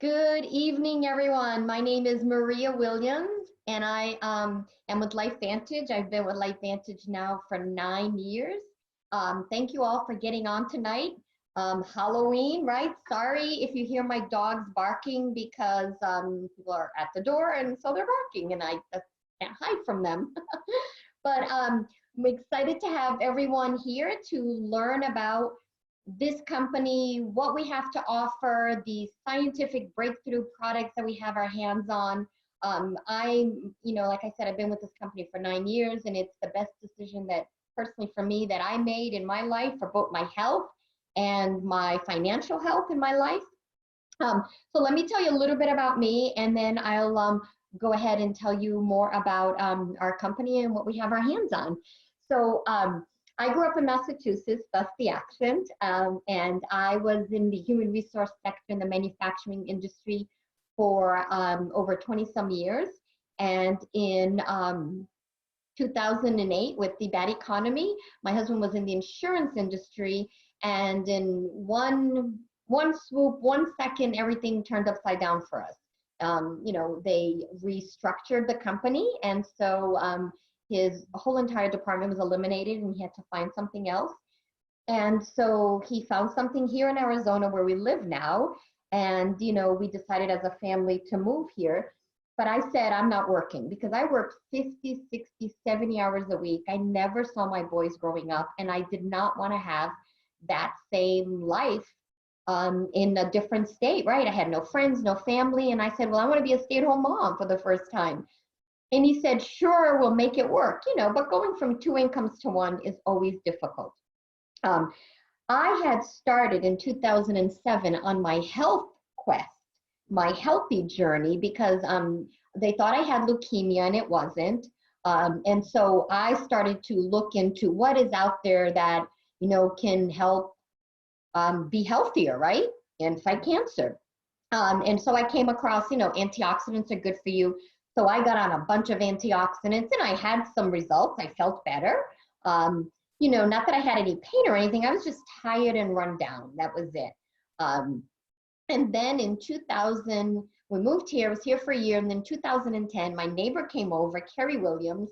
Good evening, everyone. My name is Maria Williams, and I am with LifeVantage. I've been with LifeVantage now for 9 years. Thank you all for getting on tonight. Halloween, right? Sorry if you hear my dogs barking because people are at the door, and so they're barking, and I can't hide from them. But I'm excited to have everyone here to learn about this company, what we have to offer, the scientific breakthrough products that we have our hands on. Like I said, I've been with this company for 9 years, and it's the best decision that personally for me that I made in my life for both my health and my financial health in my life. So let me tell you a little bit about me, and then I'll go ahead and tell you more about our company and what we have our hands on. So I grew up in Massachusetts, thus the accent, and I was in the human resource sector in the manufacturing industry for over 20 some years. And in 2008, with the bad economy, my husband was in the insurance industry, and in one swoop, 1 second, everything turned upside down for us. They restructured the company, and so his whole entire department was eliminated, and he had to find something else. And so he found something here in Arizona where we live now, and we decided as a family to move here. But I said, I'm not working because I worked 50, 60, 70 hours a week. I never saw my boys growing up, and I did not want to have that same life in a different state, right? I had no friends, no family. And I said, well, I want to be a stay-at-home mom for the first time. And he said, sure, we'll make it work, but going from two incomes to one is always difficult. I had started in 2007 on my health quest, my healthy journey, because they thought I had leukemia and it wasn't. And so I started to look into what is out there that, can help be healthier, right? And fight cancer. And so I came across, antioxidants are good for you. So I got on a bunch of antioxidants, and I had some results. I felt better. Not that I had any pain or anything. I was just tired and run down. That was it. And then in 2000, we moved here. I was here for a year. And then 2010, my neighbor came over, Kerry Williams,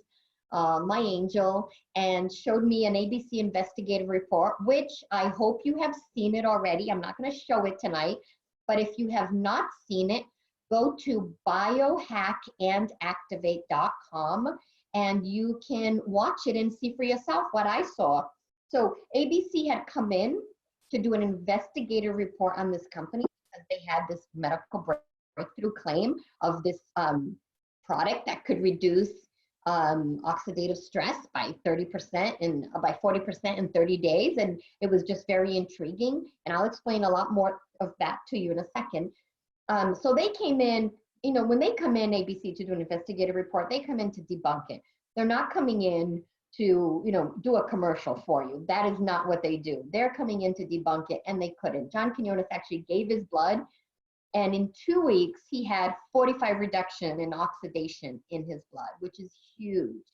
my angel, and showed me an ABC investigative report, which I hope you have seen it already. I'm not going to show it tonight, but if you have not seen it, go to biohackandactivate.com and you can watch it and see for yourself what I saw. So ABC had come in to do an investigative report on this company because they had this medical breakthrough claim of this product that could reduce oxidative stress by 30% and by 40% in 30 days. And it was just very intriguing. And I'll explain a lot more of that to you in a second. So they came in, when they come in, ABC, to do an investigative report, they come in to debunk it. They're not coming in to, do a commercial for you. That is not what they do. They're coming in to debunk it, and they couldn't. John Quinones actually gave his blood, and in 2 weeks, he had 45 reduction in oxidation in his blood, which is huge.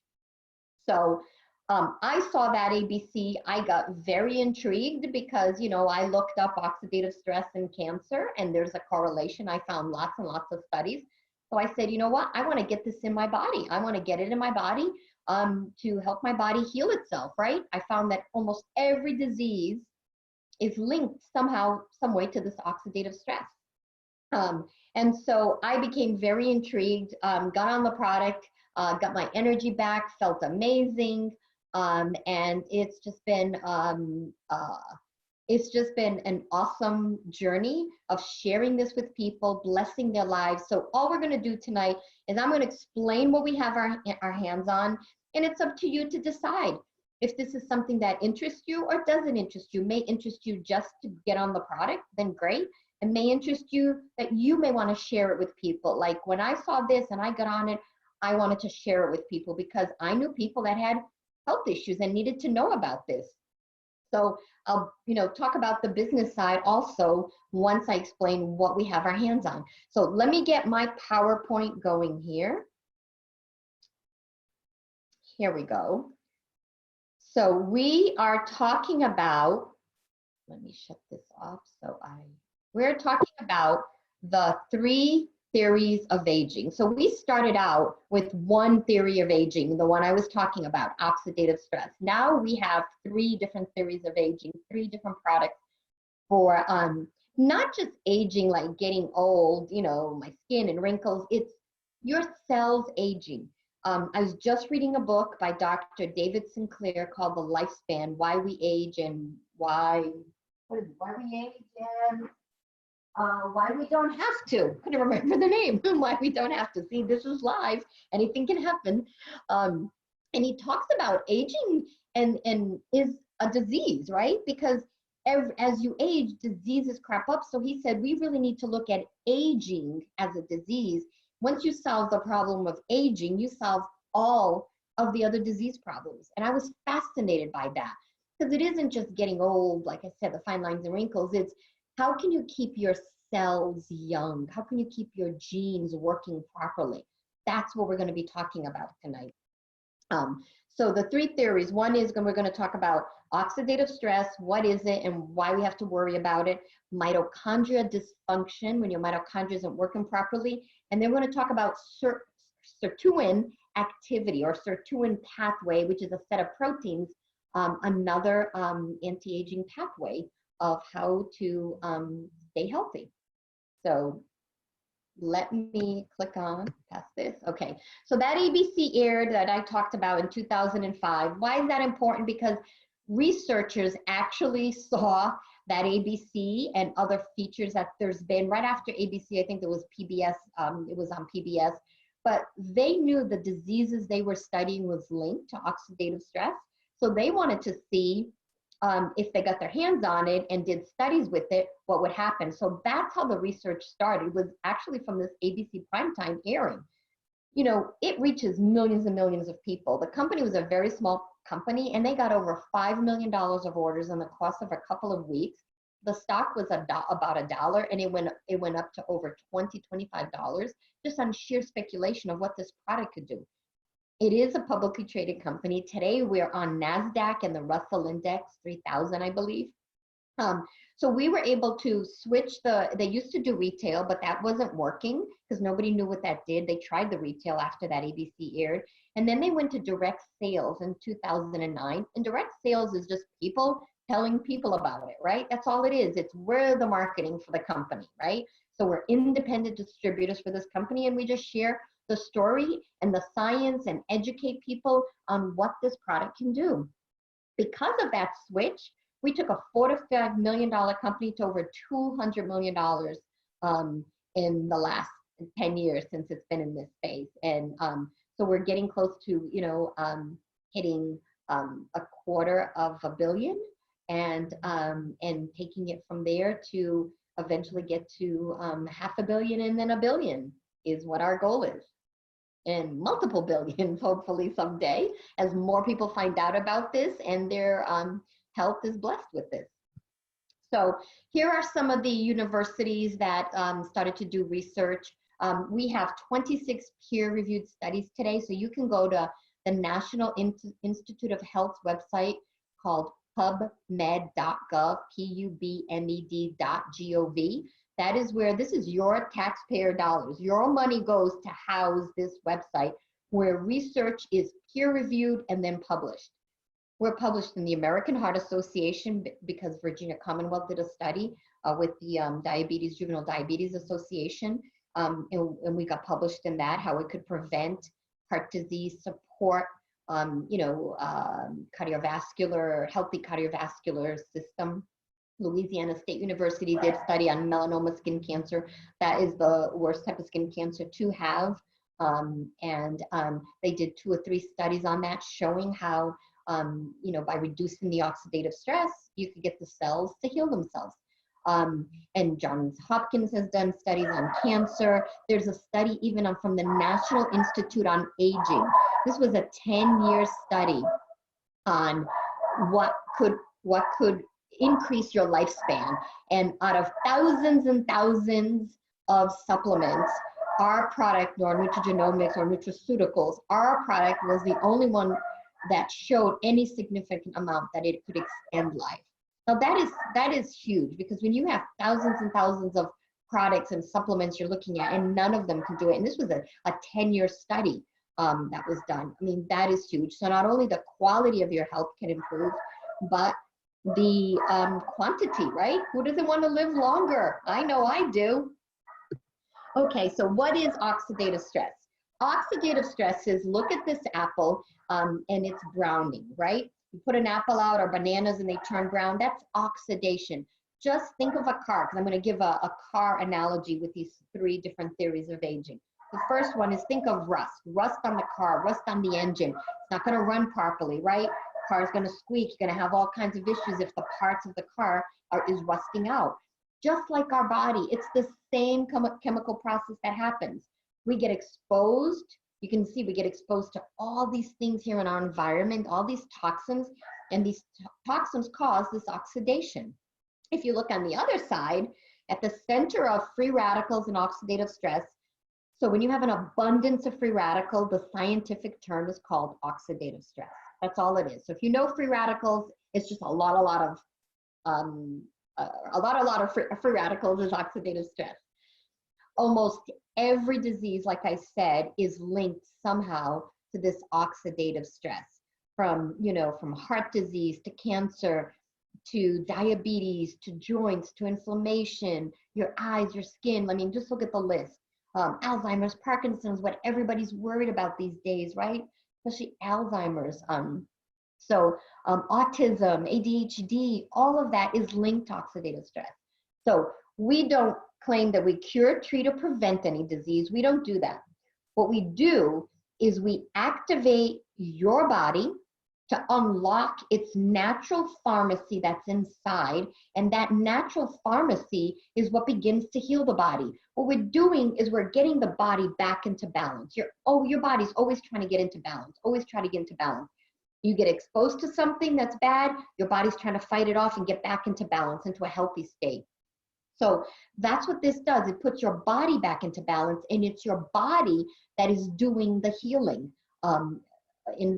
So I saw that ABC. I got very intrigued because, I looked up oxidative stress and cancer, and there's a correlation. I found lots and lots of studies. So I said, you know what? I want to get this in my body. I want to get it in my body to help my body heal itself, right? I found that almost every disease is linked somehow, some way to this oxidative stress. And so I became very intrigued, got on the product, got my energy back, felt amazing. And it's just been an awesome journey of sharing this with people, blessing their lives. So all we're going to do tonight is I'm going to explain what we have our hands on, and it's up to you to decide if this is something that interests you or doesn't interest you. May interest you just to get on the product, then great. It may interest you that you may want to share it with people. Like when I saw this and I got on it, I wanted to share it with people because I knew people that had health issues and needed to know about this. So I'll, talk about the business side also once I explain what we have our hands on. So let me get my PowerPoint going here. Here we go. So we are talking about, let me shut this off. We're talking about the 3 theories of aging. So we started out with one theory of aging, the one I was talking about, oxidative stress. Now we have 3 different theories of aging, 3 different products for not just aging like getting old, you know, my skin and wrinkles, it's your cells aging. I was just reading a book by Dr. David Sinclair called The Lifespan, Why We Age and Why we age and why we don't have to. Couldn't remember the name. Why we don't have to. See, this is live. Anything can happen. And he talks about aging and is a disease, right? Because as you age, diseases crop up. So he said we really need to look at aging as a disease. Once you solve the problem of aging, you solve all of the other disease problems. And I was fascinated by that because it isn't just getting old, like I said, the fine lines and wrinkles. It's how can you keep your cells young? How can you keep your genes working properly? That's what we're going to be talking about tonight. So the 3 theories, one is we're going to talk about oxidative stress, what is it and why we have to worry about it, mitochondria dysfunction, when your mitochondria isn't working properly, and then we're going to talk about sirtuin activity or sirtuin pathway, which is a set of proteins, another anti-aging pathway of how to stay healthy. So let me click on past this. Okay, so that ABC aired that I talked about in 2005. Why is that important? Because researchers actually saw that ABC and other features that there's been right after ABC. I think there was PBS, it was on PBS, but they knew the diseases they were studying was linked to oxidative stress. So they wanted to see if they got their hands on it and did studies with it, what would happen. So that's how the research started. It was actually from this ABC primetime airing. You know, it reaches millions and millions of people. The company was a very small company and they got over $5 million of orders in the course of a couple of weeks. The stock was about $1 and it went up to over $20, $25 just on sheer speculation of what this product could do. It is a publicly traded company. Today, we're on NASDAQ and the Russell Index 3000, I believe. So we were able to switch they used to do retail, but that wasn't working because nobody knew what that did. They tried the retail after that ABC aired. And then they went to direct sales in 2009. And direct sales is just people telling people about it, right? That's all it is. We're the marketing for the company, right? So we're independent distributors for this company and we just share the story and the science and educate people on what this product can do. Because of that switch, we took a $4 to $5 million company to over $200 million in the last 10 years since it's been in this space. And so we're getting close to, you know, hitting $250 million and taking it from there to eventually get to $500 million and then $1 billion is what our goal is. And multiple billions, hopefully someday, as more people find out about this and their health is blessed with this. So here are some of the universities that started to do research. We have 26 peer-reviewed studies today, so you can go to the National Institute of Health's website called pubmed.gov, pubmed.gov. That is where this is your taxpayer dollars. Your money goes to house this website where research is peer-reviewed and then published. We're published in the American Heart Association because Virginia Commonwealth did a study with the Juvenile Diabetes Association, and we got published in that, how it could prevent heart disease, support, cardiovascular, healthy cardiovascular system. Louisiana State University did study on melanoma skin cancer. That is the worst type of skin cancer to have. They did 2 or 3 studies on that showing how, by reducing the oxidative stress, you could get the cells to heal themselves. And Johns Hopkins has done studies on cancer. There's a study even from the National Institute on Aging. This was a 10-year study on what could increase your lifespan. And out of thousands and thousands of supplements, our product, or nutrigenomics or nutraceuticals, our product was the only one that showed any significant amount that it could extend life. Now that is huge, because when you have thousands and thousands of products and supplements you're looking at, and none of them can do it. And this was a 10-year study that was done. I mean, that is huge. So not only the quality of your health can improve, but the quantity, right? Who doesn't want to live longer? I know I do. Okay, so what is oxidative stress? Oxidative stress is, look at this apple and it's browning, right? You put an apple out or bananas and they turn brown, that's oxidation. Just think of a car, because I'm going to give a car analogy with these 3 different theories of aging. The first one is, think of rust. Rust on the car, rust on the engine. It's not going to run properly, right? Car's going to squeak. You're going to have all kinds of issues if the parts of the car is rusting out. Just like our body, it's the same chemical process that happens. We get exposed. You can see we get exposed to all these things here in our environment, all these toxins, and these toxins cause this oxidation. If you look on the other side, at the center of free radicals and oxidative stress, so when you have an abundance of free radicals, the scientific term is called oxidative stress. That's all it is. So if you know free radicals, it's just a lot of free radicals is oxidative stress. Almost every disease, like I said, is linked somehow to this oxidative stress, from heart disease to cancer, to diabetes, to joints, to inflammation, your eyes, your skin. I mean, just look at the list. Alzheimer's, Parkinson's, what everybody's worried about these days, right? Especially Alzheimer's. Autism, ADHD, all of that is linked to oxidative stress. So we don't claim that we cure, treat, or prevent any disease. We don't do that. What we do is we activate your body to unlock its natural pharmacy that's inside, and that natural pharmacy is what begins to heal the body. What we're doing is we're getting the body back into balance. Your body's always trying to get into balance, always try to get into balance. You get exposed to something that's bad, your body's trying to fight it off and get back into balance, into a healthy state. So that's what this does. It puts your body back into balance, and it's your body that is doing the healing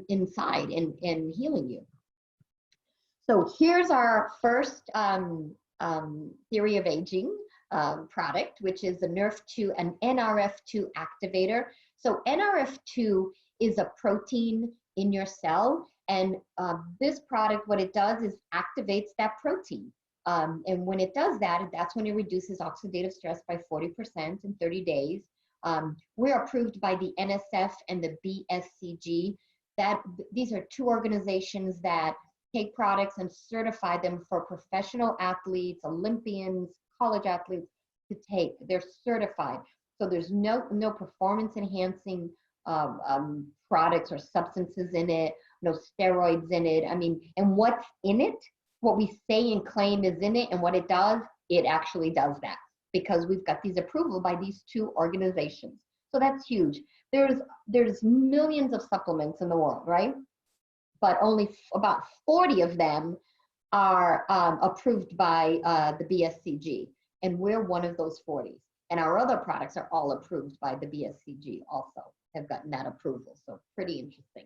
inside and healing you. So here's our first theory of aging product, which is the NRF2, an NRF2 activator. So NRF2 is a protein in your cell, and this product, what it does is activates that protein. And when it does that, that's when it reduces oxidative stress by 40% in 30 days. We're approved by the NSF and the BSCG. These are 2 organizations that take products and certify them for professional athletes, Olympians, college athletes to take. They're certified. So there's no performance enhancing products or substances in it, no steroids in it. I mean, and what's in it, what we say and claim is in it and what it does, it actually does that, because we've got these approval by these 2 organizations. So that's huge. There's millions of supplements in the world, right? But only about 40 of them are approved by the BSCG, and we're one of those 40. And our other products are all approved by the BSCG also, have gotten that approval. So pretty interesting.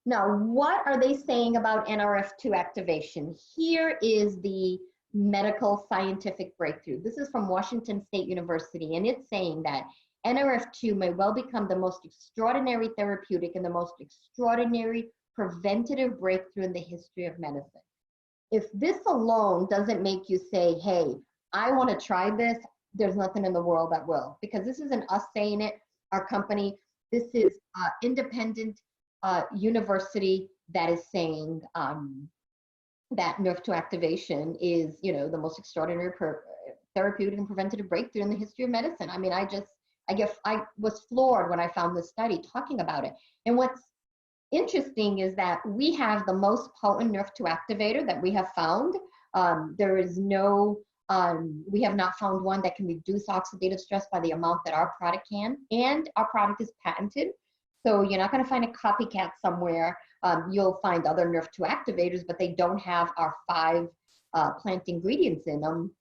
Now, what are they saying about NRF2 activation? Here is the medical scientific breakthrough. This is from Washington State University, and it's saying that NRF2 may well become the most extraordinary therapeutic and the most extraordinary preventative breakthrough in the history of medicine. If this alone doesn't make you say, hey, I want to try this, there's nothing in the world that will, because this isn't us saying it, our company, this is independent university that is saying that NRF2 activation is, the most extraordinary therapeutic and preventative breakthrough in the history of medicine. I mean, I was floored when I found this study talking about it. And what's interesting is that we have the most potent NRF2 activator that we have found. There is no, we have not found one that can reduce oxidative stress by the amount that our product can. And our product is patented. So you're not going to find a copycat somewhere. You'll find other NRF2 activators, but they don't have our 5 plant ingredients in them.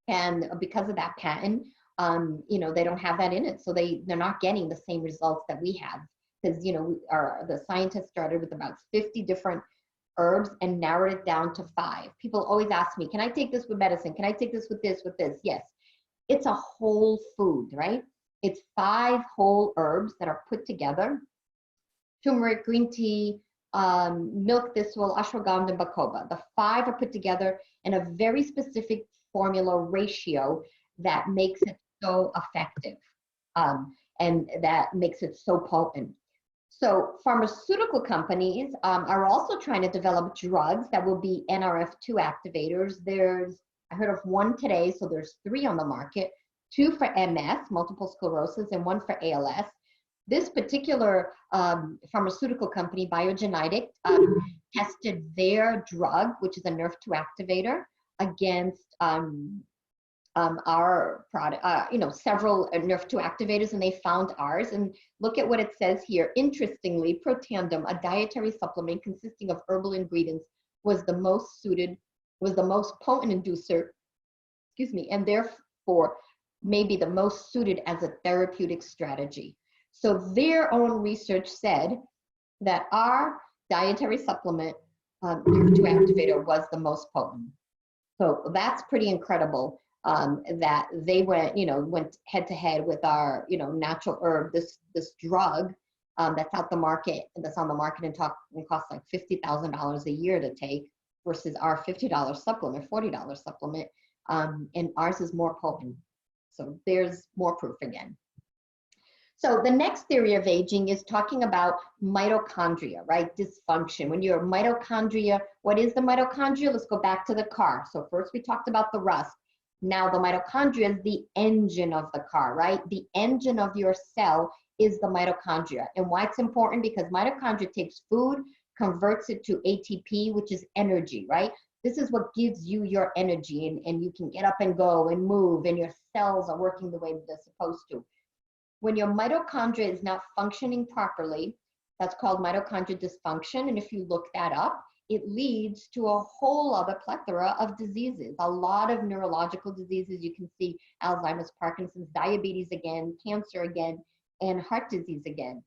And because of that patent, they don't have that in it. So they're not getting the same results that we have. Because, the scientists started with about 50 different herbs and narrowed it down to 5. People always ask me, can I take this with medicine? Can I take this with this, with this? Yes. It's a whole food, right? It's 5 whole herbs that are put together: turmeric, green tea, milk thistle, ashwagandha, and bacopa. The 5 are put together in a very specific formula ratio that makes it so effective, and that makes it so potent. So pharmaceutical companies are also trying to develop drugs that will be NRF2 activators. I heard of one today, so there's 3 on the market: 2 for MS, multiple sclerosis, and 1 for ALS. This particular pharmaceutical company, Biogenetic, tested their drug, which is a NRF2 activator, against our product, several NRF2 activators, and they found ours. And look at what it says here. Interestingly, Protandim, a dietary supplement consisting of herbal ingredients, was the most potent inducer, and therefore may be the most suited as a therapeutic strategy. So their own research said that our dietary supplement, NRF2 activator, was the most potent. So that's pretty incredible, that they went head to head with our, natural herb, this drug that's on the market and costs like $50,000 a year to take, versus our $50 supplement, $40 supplement, and ours is more potent. So there's more proof again. So the next theory of aging is talking about mitochondria, right? Dysfunction. When you're mitochondria, what is the mitochondria? Let's go back to the car. So first we talked about the rust. Now the mitochondria is the engine of the car, right? The engine of your cell is the mitochondria. And why it's important? Because mitochondria takes food, converts it to ATP, which is energy, right? This is what gives you your energy, and you can get up and go and move, and your cells are working the way they're supposed to. When your mitochondria is not functioning properly, that's called mitochondrial dysfunction. And if you look that up, it leads to a whole other plethora of diseases, a lot of neurological diseases. You can see Alzheimer's, Parkinson's, diabetes again, cancer again, and heart disease again.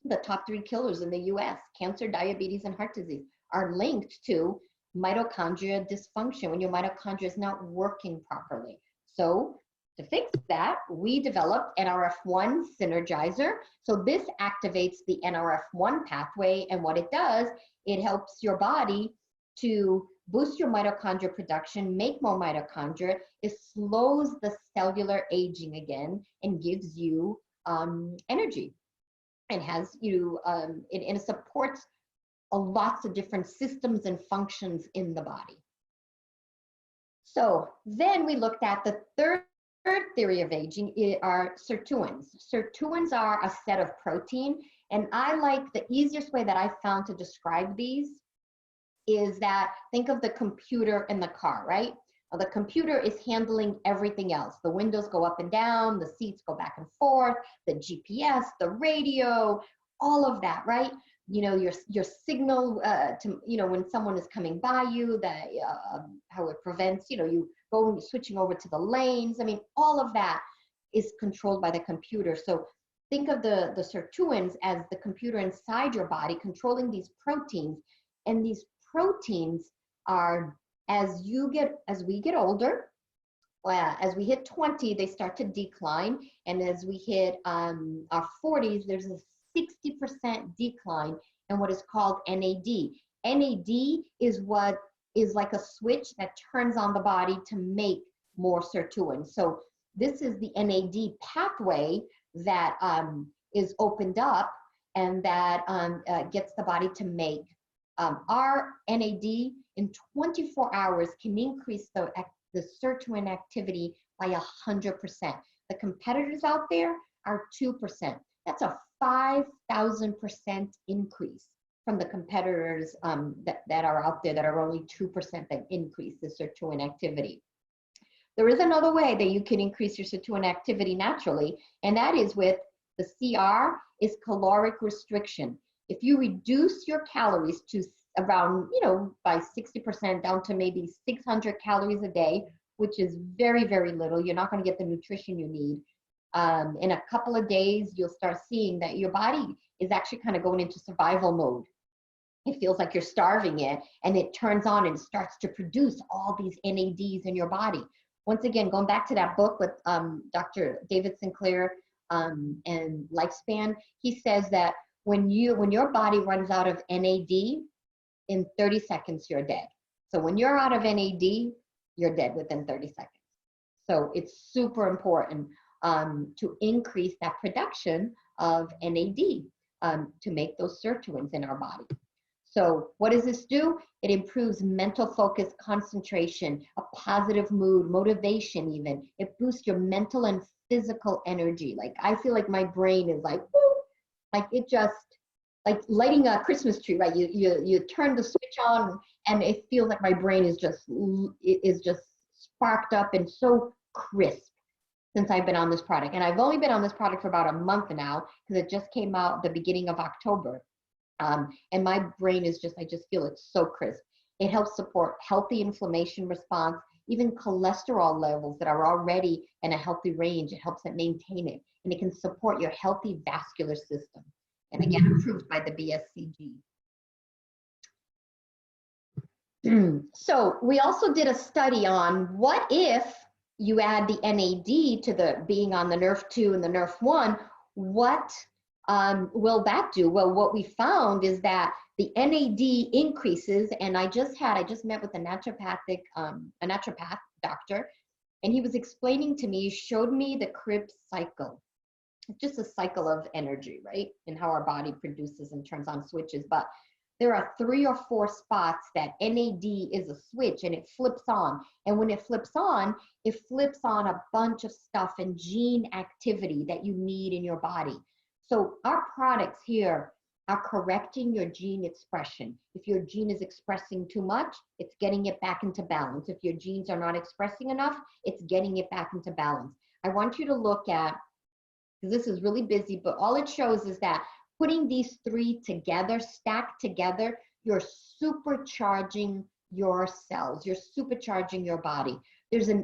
The top 3 killers in the US, cancer, diabetes, and heart disease, are linked to mitochondria dysfunction, when your mitochondria is not working properly. So to fix that, we developed NRF1 Synergizer. So this activates the NRF1 pathway, and what it does, it helps your body to boost your mitochondria production, make more mitochondria. It slows the cellular aging again and gives you energy, and has you, and it supports lots of different systems and functions in the body. So then we looked at the third theory of aging are sirtuins. Sirtuins are a set of protein, and I like the easiest way that I found to describe these is that, think of the computer in the car, right? Well, the computer is handling everything else. The windows go up and down, the seats go back and forth, the GPS, the radio, all of that, right? Your signal to, when someone is coming by you, that how it prevents, you switching over to the lanes. I mean, all of that is controlled by the computer. So think of the sirtuins as the computer inside your body controlling these proteins. And these proteins are, as we get older, as we hit 20, they start to decline. And as we hit our 40s, there's a 60% decline in what is called NAD. NAD is what is like a switch that turns on the body to make more sirtuins. So this is the NAD pathway that is opened up, and that gets the body to make our NAD in 24 hours can increase the sirtuin activity by 100%. The competitors out there are 2%. That's a 5,000% increase from the competitors that are out there that are only 2% that increase the sirtuin activity. There is another way that you can increase your sirtuin activity naturally, and that is with the CR is caloric restriction. If you reduce your calories to around, by 60%, down to maybe 600 calories a day, which is very, very little, you're not going to get the nutrition you need. In a couple of days, you'll start seeing that your body is actually kind of going into survival mode. It feels like you're starving it, and it turns on and starts to produce all these NADs in your body. once again, going back to that book with Dr. David Sinclair and Lifespan, he says that when your body runs out of NAD, in 30 seconds, you're dead. So when you're out of NAD, you're dead within 30 seconds. So it's super important to increase that production of NAD to make those sirtuins in our body. So what does this do? It improves mental focus, concentration, a positive mood, motivation even. It boosts your mental and physical energy. Like I feel like my brain is like, woo, like it just, like lighting a Christmas tree, right? You turn the switch on and it feels like my brain is just sparked up and so crisp since I've been on this product. And I've only been on this product for about a month now because it just came out the beginning of October. And my brain is just, I just feel it's so crisp. It helps support healthy inflammation response, even cholesterol levels that are already in a healthy range. It helps it maintain it. And it can support your healthy vascular system. And again, approved by the BSCG. So we also did a study on what if you add the NAD to the being on the NRF2 and the NRF1, what will that do? Well, what we found is that the NAD increases, and I just met with a naturopath doctor, and he was explaining to me, he showed me the Krebs cycle. It's just a cycle of energy, right? And how our body produces and turns on switches. But there are 3 or 4 spots that NAD is a switch and it flips on. And when it flips on a bunch of stuff and gene activity that you need in your body. So our products here are correcting your gene expression. If your gene is expressing too much, it's getting it back into balance. If your genes are not expressing enough, it's getting it back into balance. I want you to look at, because this is really busy, but all it shows is that putting these 3 together, stacked together, you're supercharging your cells, you're supercharging your body.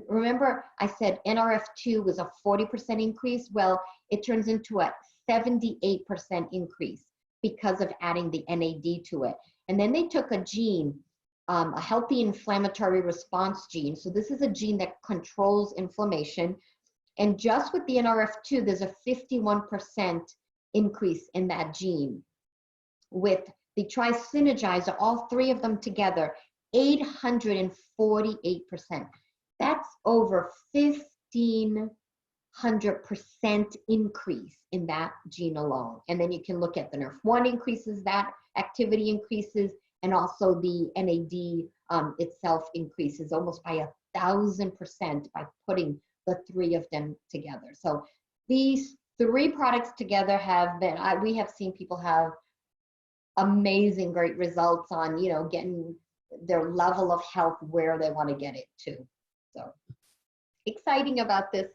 Remember I said NRF2 was a 40% increase? Well, it turns into a 78% increase because of adding the NAD to it. And then they took a gene, a healthy inflammatory response gene. So this is a gene that controls inflammation. And just with the NRF2, there's a 51% increase in that gene. With the Tri-Synergizer, all 3 of them together, 848%. That's over 1,500% increase in that gene alone. And then you can look at the NRF1 increases, that activity increases, and also the NAD itself increases almost by 1,000% by putting the 3 of them together. So these 3 products together have been, we have seen people have amazing, great results on, getting their level of health where they want to get it to. So exciting about this.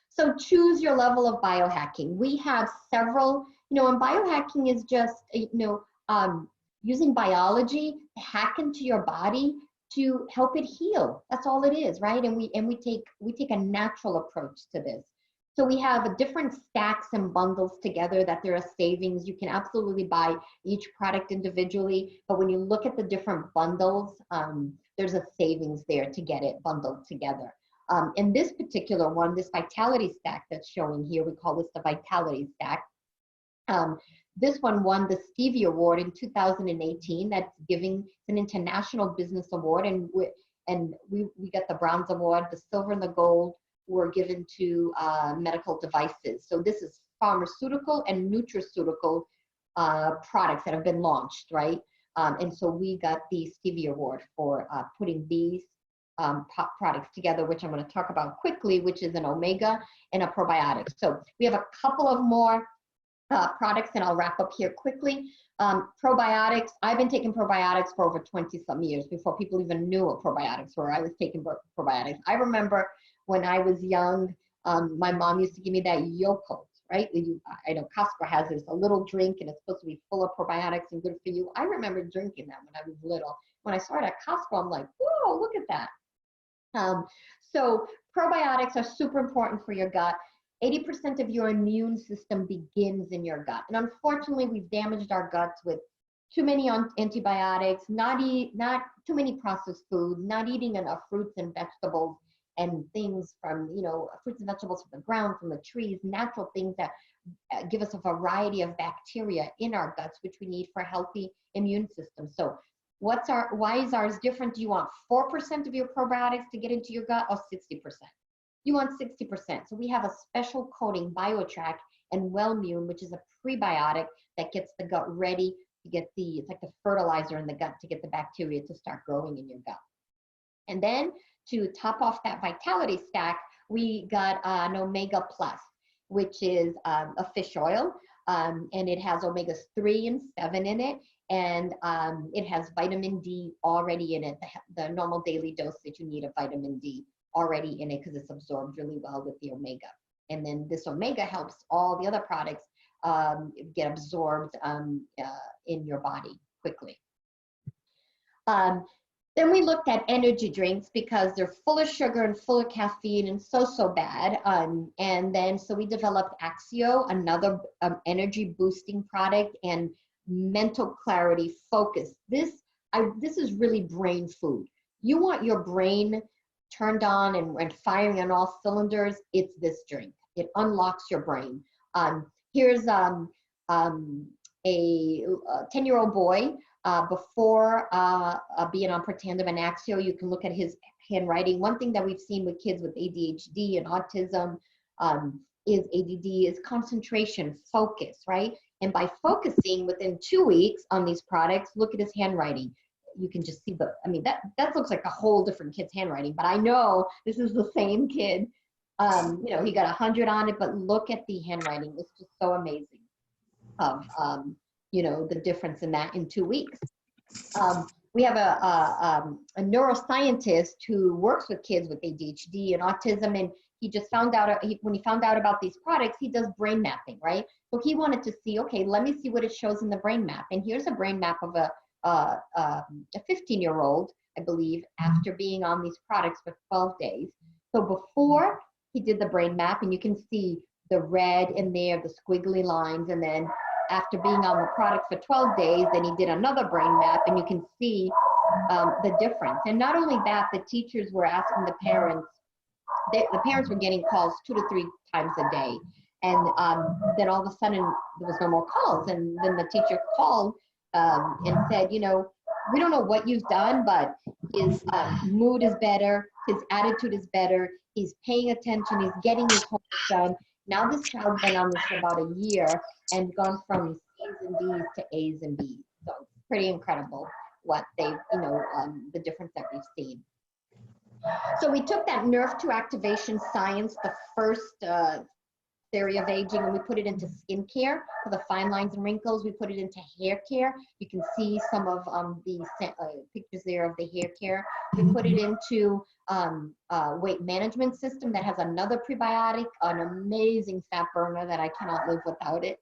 So choose your level of biohacking. We have several, and biohacking is just, using biology to hack into your body to help it heal. That's all it is, right? And we take a natural approach to this. So we have different stacks and bundles together that there are savings. You can absolutely buy each product individually, but when you look at the different bundles, there's a savings there to get it bundled together. In this particular one, this Vitality Stack that's showing here, we call this the Vitality Stack. This one won the Stevie Award in 2018. That's an international business award, and we got the bronze award. The silver and the gold were given to medical devices. So this is pharmaceutical and nutraceutical products that have been launched, right? And so we got the Stevie Award for putting these products together, which I'm going to talk about quickly, which is an omega and a probiotic. So we have a couple of more products, and I'll wrap up here quickly. Probiotics, I've been taking probiotics for over 20-some years before people even knew what probiotics were. I was taking probiotics. I remember when I was young, my mom used to give me that Yakult, right? I know Costco has this, a little drink, and it's supposed to be full of probiotics and good for you. I remember drinking that when I was little. When I saw it at Costco, I'm like, whoa, look at that. So probiotics are super important for your gut. 80% of your immune system begins in your gut. And unfortunately, we've damaged our guts with too many antibiotics, not too many processed foods, not eating enough fruits and vegetables. and things from, you know, fruits and vegetables from the ground, from the trees, natural things that give us a variety of bacteria in our guts, which we need for a healthy immune system. So why is ours different? Do you want 4% of your probiotics to get into your gut or 60%? You want 60%. So we have a special coating, BioTrack and Wellmune, which is a prebiotic that gets the gut ready to get it's like the fertilizer in the gut to get the bacteria to start growing in your gut. And then to top off that vitality stack, we got an Omega Plus, which is a fish oil, and it has omega-3 and 7 in it, and it has vitamin D already in it, the normal daily dose that you need of vitamin D already in it because it's absorbed really well with the omega. And then this omega helps all the other products get absorbed in your body quickly. Then we looked at energy drinks because they're full of sugar and full of caffeine and so bad. And then so we developed Axio, another energy boosting product, and mental clarity, focus. This is really brain food. You want your brain turned on and firing on all cylinders, it's this drink. It unlocks your brain. Here's a 10-year-old boy before being on Protandim and Axio. You can look at his handwriting. One thing that we've seen with kids with ADHD and autism is ADD, is concentration, focus, right? And by focusing within 2 weeks on these products, look at his handwriting. You can just see that looks like a whole different kid's handwriting, but I know this is the same kid. You know, he got 100 on it, but look at the handwriting. It's just so amazing of, you know, the difference in that in 2 weeks. We have a neuroscientist who works with kids with ADHD and autism, and he just found out, when he found out about these products, he does brain mapping, right? So he wanted to see, okay, let me see what it shows in the brain map. And here's a brain map of a 15-year-old, I believe, after being on these products for 12 days. So before he did the brain map, and you can see the red in there, the squiggly lines, and then after being on the product for 12 days, then he did another brain map, and you can see the difference. And not only that, the teachers were asking the parents, the parents were getting calls 2 to 3 times a day. And then all of a sudden, there was no more calls. And then the teacher called and said, you know, we don't know what you've done, but his mood is better, his attitude is better, he's paying attention, he's getting his homework done. Now this child's been on this for about a year and gone from C's and D's to A's and B's. So it's pretty incredible what they've, you know, the difference that we've seen. So we took that nerve to activation science, the first theory of aging, and we put it into skincare for the fine lines and wrinkles. We put it into hair care. You can see some of the pictures there of the hair care. We put it into weight management system that has another prebiotic, an amazing fat burner that I cannot live without it,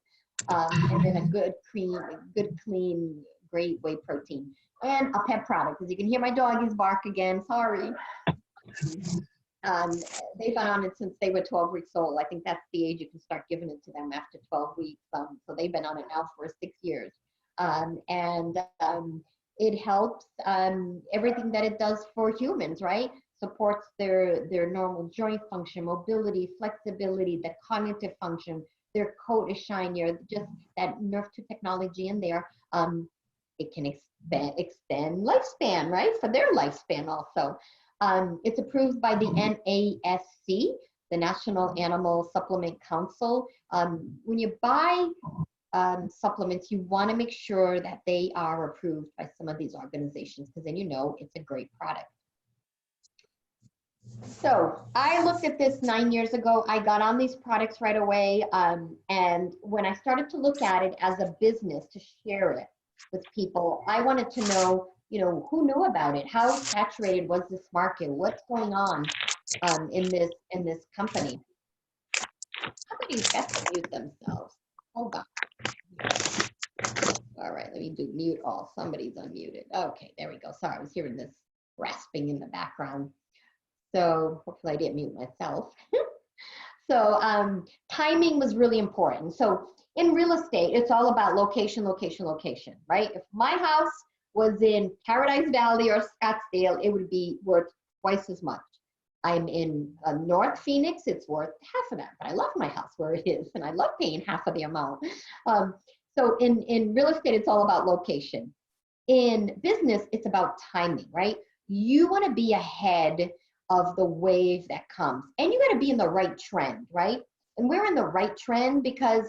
and then a good clean, great whey protein, and a pet product. As you can hear my doggies bark again, sorry. They've been on it since they were 12 weeks old. I think that's the age you can start giving it to them, after 12 weeks. So they've been on it now for 6 years. It helps everything that it does for humans, right? Supports their normal joint function, mobility, flexibility, the cognitive function. Their coat is shinier, just that nerve to technology in there. It can extend lifespan, right? For their lifespan also. It's approved by the NASC, the National Animal Supplement Council. When you buy supplements, you want to make sure that they are approved by some of these organizations, because then you know it's a great product. So I looked at this 9 years ago. I got on these products right away. And when I started to look at it as a business to share it with people, I wanted to know, you know, who knew about it? How saturated was this market? What's going on in this company? Somebody's got to mute themselves. Hold on. All right, let me do mute all. Somebody's unmuted. Okay, there we go. Sorry, I was hearing this rasping in the background. So hopefully I didn't mute myself. So timing was really important. So in real estate, it's all about location, location, location, right? If my house was in Paradise Valley or Scottsdale, it would be worth twice as much. I'm in North Phoenix, it's worth half of that, but I love my house where it is, and I love paying half of the amount. So in real estate, it's all about location. In business, it's about timing, right? You want to be ahead of the wave that comes, and you got to be in the right trend, right? And we're in the right trend because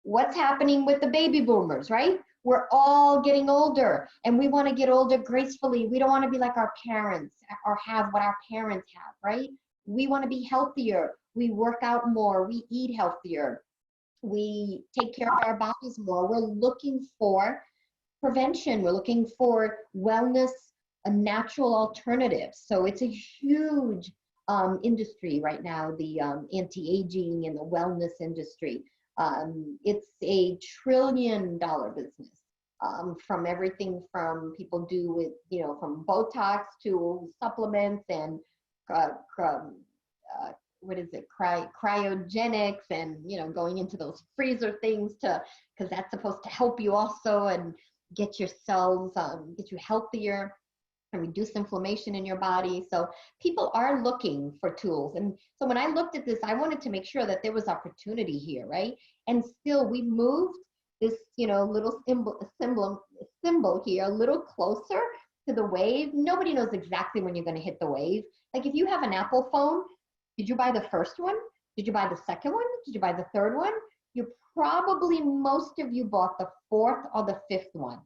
what's happening with the baby boomers, right? We're all getting older, and we want to get older gracefully. We don't want to be like our parents or have what our parents have, right? We want to be healthier. We work out more. We eat healthier. We take care of our bodies more. We're looking for prevention. We're looking for wellness, a natural alternative. So it's a huge industry right now, the anti-aging and the wellness industry. It's a $1 trillion business. From everything from people do with, from Botox to supplements and what is it, cryogenics, and going into those freezer things because that's supposed to help you also and get your cells, get you healthier and reduce inflammation in your body. So people are looking for tools. And so when I looked at this, I wanted to make sure that there was opportunity here, right? And still we moved this, little symbol here a little closer to the wave. Nobody knows exactly when you're going to hit the wave. Like if you have an Apple phone, did you buy the first one? Did you buy the second one? Did you buy the third one? Most of you bought the fourth or the fifth one.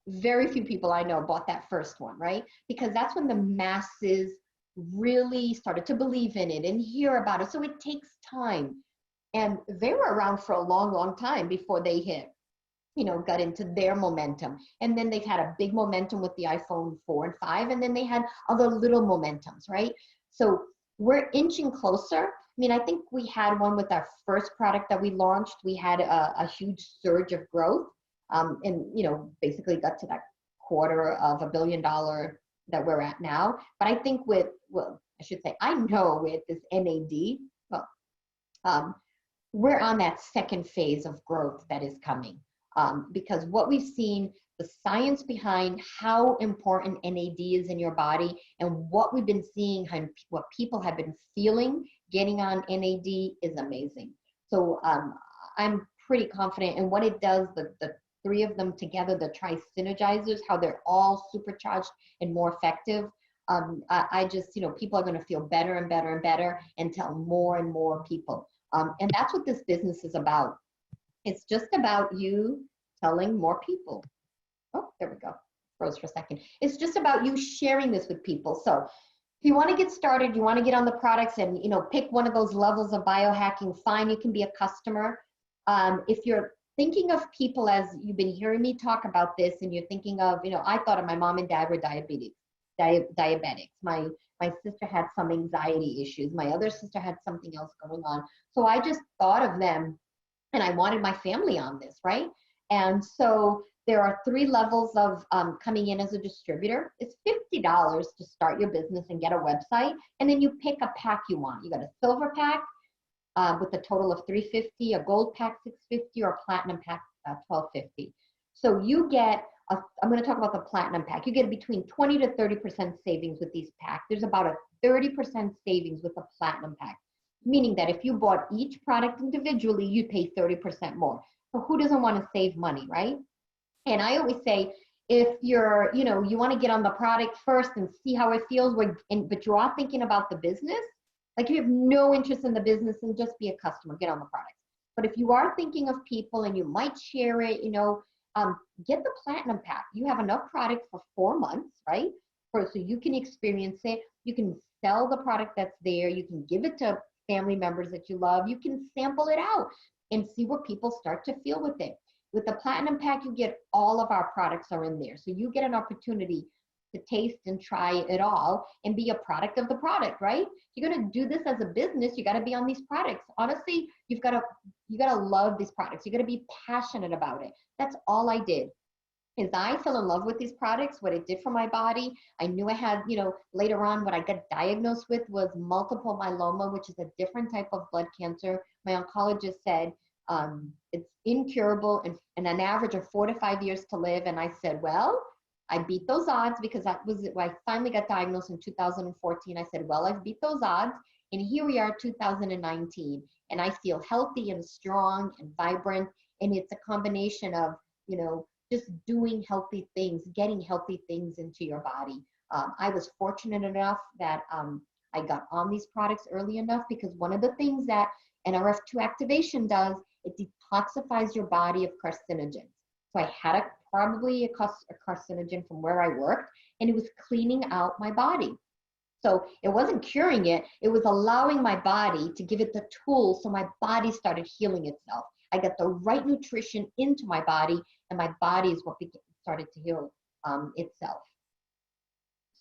Very few people I know bought that first one, right? Because that's when the masses really started to believe in it and hear about it. So it takes time. And they were around for a long, long time before they got into their momentum. And then they've had a big momentum with the iPhone 4 and 5, and then they had other little momentums, right? So we're inching closer. I think we had one with our first product that we launched. We had a huge surge of growth, and basically got to that $250 million that we're at now. But I think I know with this NAD, we're on that second phase of growth that is coming, because what we've seen, the science behind how important NAD is in your body, and what we've been seeing, what people have been feeling getting on NAD is amazing. So I'm pretty confident in what it does, the three of them together, the tri-synergizers, how they're all supercharged and more effective. I just, people are going to feel better and better and better and tell more and more people. And that's what this business is about. It's just about you telling more people. Oh, there we go. Froze for a second. It's just about you sharing this with people. So if you want to get started, you want to get on the products and, pick one of those levels of biohacking, fine, you can be a customer. If you're thinking of people, as you've been hearing me talk about this, and you're thinking of, I thought of my mom and dad were diabetics. My sister had some anxiety issues. My other sister had something else going on. So I just thought of them, and I wanted my family on this, right? And so there are 3 levels of coming in as a distributor. It's $50 to start your business and get a website. And then you pick a pack you want. You got a silver pack with a total of $350, a gold pack $650, or a platinum pack $1250. So you get, I'm going to talk about the platinum pack. You get between 20 to 30% savings with these packs. There's about a 30% savings with the platinum pack, meaning that if you bought each product individually, you'd pay 30% more. So who doesn't want to save money, right? And I always say, if you're, you want to get on the product first and see how it feels, but you are thinking about the business, like you have no interest in the business, and just be a customer, get on the product. But if you are thinking of people and you might share it, get the platinum pack. You have enough product for 4 months, right? So you can experience it. You can sell the product that's there. You can give it to family members that you love. You can sample it out and see what people start to feel with it. With the platinum pack, you get all of our products are in there. So you get an opportunity to taste and try it all and be a product of the product, right? If you're going to do this as a business, you got to be on these products. Honestly, you got to love these products. You got to be passionate about it. That's all I did. Is I fell in love with these products, what it did for my body. I knew I had, later on what I got diagnosed with was multiple myeloma, which is a different type of blood cancer. My oncologist said, it's incurable and an average of 4 to 5 years to live. And I said, well, I beat those odds because that was when I finally got diagnosed in 2014. I said, well, I've beat those odds. And here we are, 2019. And I feel healthy and strong and vibrant. And it's a combination of, just doing healthy things, getting healthy things into your body. I was fortunate enough that I got on these products early enough, because one of the things that NRF2 activation does, it detoxifies your body of carcinogens. So I had probably a carcinogen from where I worked, and it was cleaning out my body. So it wasn't curing it, it was allowing my body to give it the tools so my body started healing itself. I got the right nutrition into my body, and my body is what started to heal itself.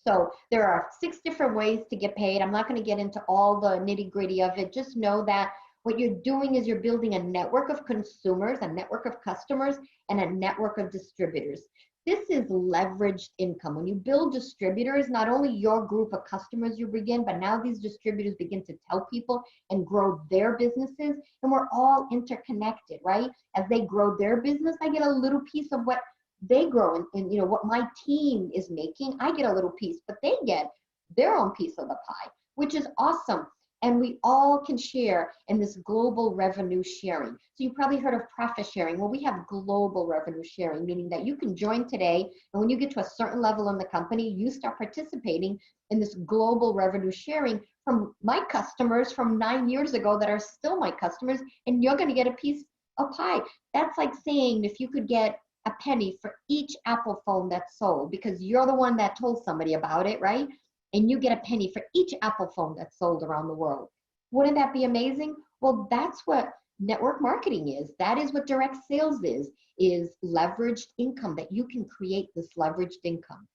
So there are 6 different ways to get paid. I'm not going to get into all the nitty gritty of it. Just know that what you're doing is you're building a network of consumers, a network of customers, and a network of distributors. This is leveraged income. When you build distributors, not only your group of customers you bring in, but now these distributors begin to tell people and grow their businesses, and we're all interconnected, right? As they grow their business, I get a little piece of what they grow, and what my team is making, I get a little piece, but they get their own piece of the pie, which is awesome. And we all can share in this global revenue sharing. So you probably heard of profit sharing. Well, we have global revenue sharing, meaning that you can join today, and when you get to a certain level in the company, you start participating in this global revenue sharing from my customers from 9 years ago that are still my customers, and you're going to get a piece of pie. That's like saying if you could get a penny for each Apple phone that's sold, because you're the one that told somebody about it, right? And you get a penny for each Apple phone that's sold around the world. Wouldn't that be amazing? Well, that's what network marketing is. That is what direct sales is leveraged income, that you can create this leveraged income.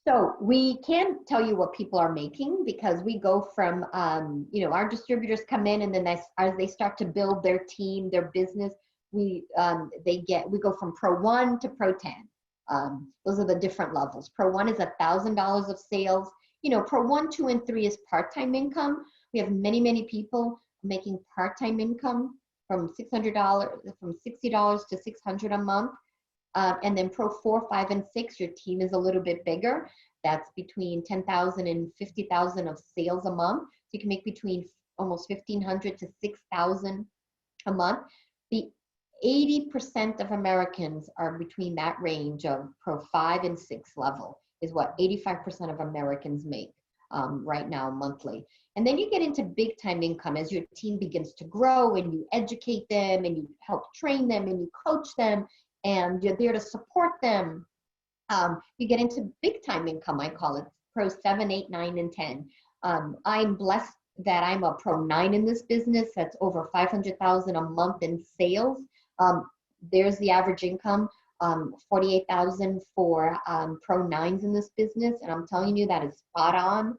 So we can't tell you what people are making, because we go from, our distributors come in, and then as they start to build their team, their business, we go from Pro 1 to Pro 10. Those are the different levels. Pro 1 is $1,000 of sales. Pro 1, 2, and 3 is part-time income. We have many, many people making part-time income from $600, from $60 to $600 a month. And then Pro 4, 5, and 6, your team is a little bit bigger. That's between $10,000 and $50,000 of sales a month. So you can make between almost $1,500 to $6,000 a month. The 80% of Americans are between that range of Pro 5 and 6 level, is what 85% of Americans make right now monthly. And then you get into big time income as your team begins to grow, and you educate them, and you help train them, and you coach them, and you're there to support them. You get into big time income, I call it Pro 7, 8, 9, and 10. I'm blessed that I'm a Pro 9 in this business. That's over $500,000 a month in sales. There's the average income, $48,000 for Pro 9s in this business, and I'm telling you that is spot on.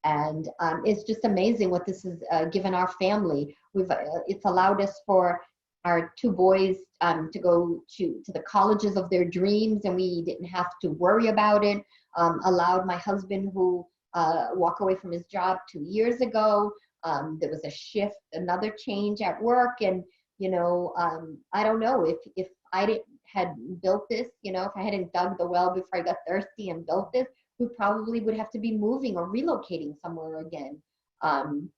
And it's just amazing what this has given our family. It's allowed us for our 2 boys to go to the colleges of their dreams, and we didn't have to worry about it. Allowed my husband, who walked away from his job 2 years ago. There was a shift, another change at work, and I don't know if I had built this, if I hadn't dug the well before I got thirsty and built this, we probably would have to be moving or relocating somewhere again. And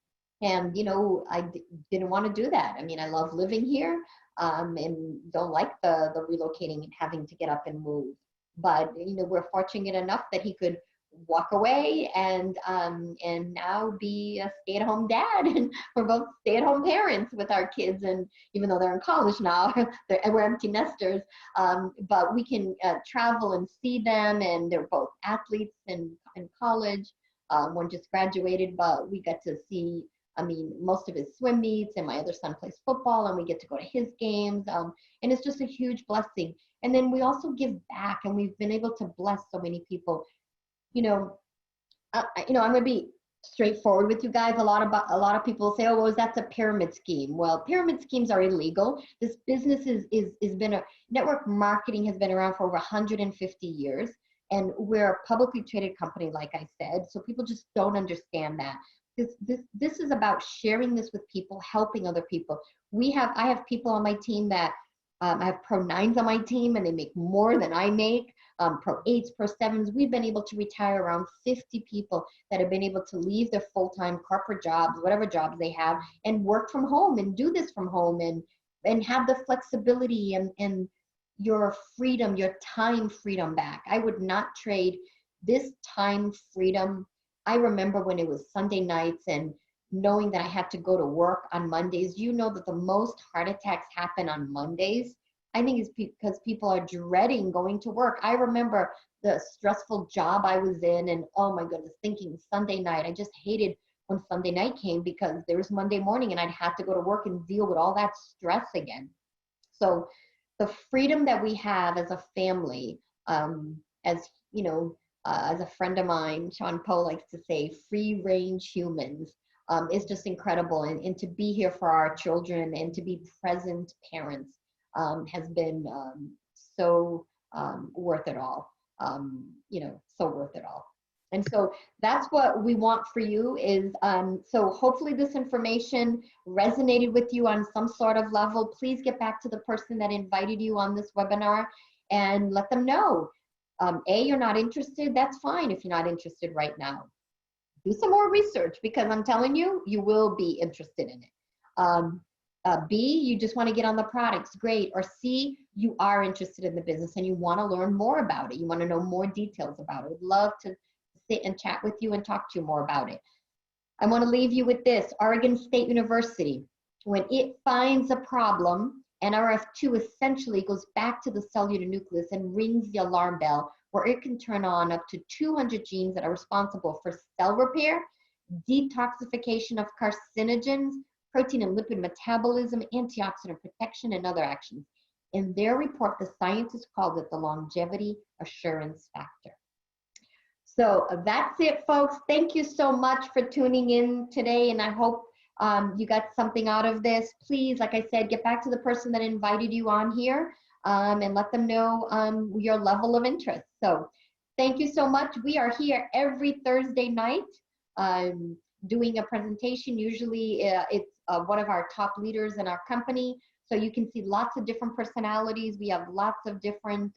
I didn't want to do that. I mean, I love living here, and don't like the relocating and having to get up and move. But we're fortunate enough that he could walk away and now be a stay-at-home dad, and we're both stay-at-home parents with our kids, and even though they're in college now, we're empty nesters, but we can travel and see them, and they're both athletes in college. One just graduated, but we got to see, most of his swim meets, and my other son plays football, and we get to go to his games, and it's just a huge blessing. And then we also give back, and we've been able to bless so many people. I'm going to be straightforward with you guys. A lot of people say, oh, well, that's a pyramid scheme. Well, pyramid schemes are illegal. This business network marketing has been around for over 150 years, and we're a publicly traded company, like I said, so people just don't understand that. This is about sharing this with people, helping other people. I have people on my team that I have Pro 9s on my team and they make more than I make. Pro 8s, Pro 7s. We've been able to retire around 50 people that have been able to leave their full-time corporate jobs, whatever jobs they have, and work from home and do this from home and have the flexibility and your freedom, your time freedom back. I would not trade this time freedom. I remember when it was Sunday nights and knowing that I had to go to work on Mondays. You know that the most heart attacks happen on Mondays. I think it's because people are dreading going to work. I remember the stressful job I was in and oh my goodness, thinking Sunday night. I just hated when Sunday night came because there was Monday morning and I'd have to go to work and deal with all that stress again. So the freedom that we have as a family, as you know, as a friend of mine, Sean Poe likes to say, free range humans, is just incredible. And to be here for our children and to be present parents has been so worth it all. You know, so worth it all. And so that's what we want for you is, so hopefully this information resonated with you on some sort of level. Please get back to the person that invited you on this webinar and let them know. A, you're not interested, that's fine if you're not interested right now. Do some more research because I'm telling you, you will be interested in it. B, you just want to get on the products, great. Or C, you are interested in the business and you want to learn more about it. You want to know more details about it. I'd love to sit and chat with you and talk to you more about it. I want to leave you with this. Oregon State University, when it finds a problem, NRF2 essentially goes back to the cellular nucleus and rings the alarm bell where it can turn on up to 200 genes that are responsible for cell repair, detoxification of carcinogens, protein and lipid metabolism, antioxidant protection, and other actions. In their report, the scientists called it the longevity assurance factor. So that's it, folks. Thank you so much for tuning in today, and I hope you got something out of this. Please, like I said, get back to the person that invited you on here and let them know your level of interest. So thank you so much. We are here every Thursday night doing a presentation. Usually it's one of our top leaders in our company. So you can see lots of different personalities. We have lots of different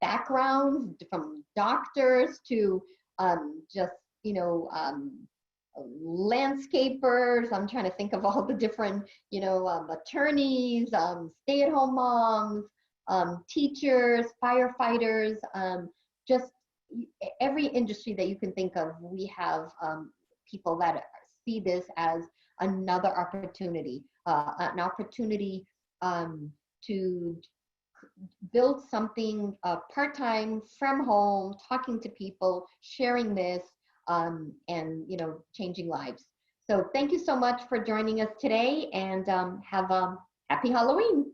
backgrounds, from doctors to just, you know, landscapers. I'm trying to think of all the different, you know, attorneys, stay-at-home moms, teachers, firefighters, just every industry that you can think of. We have people that see this as another opportunity, an opportunity to build something part-time from home, talking to people, sharing this, and you know, changing lives. So thank you so much for joining us today, and have a happy Halloween.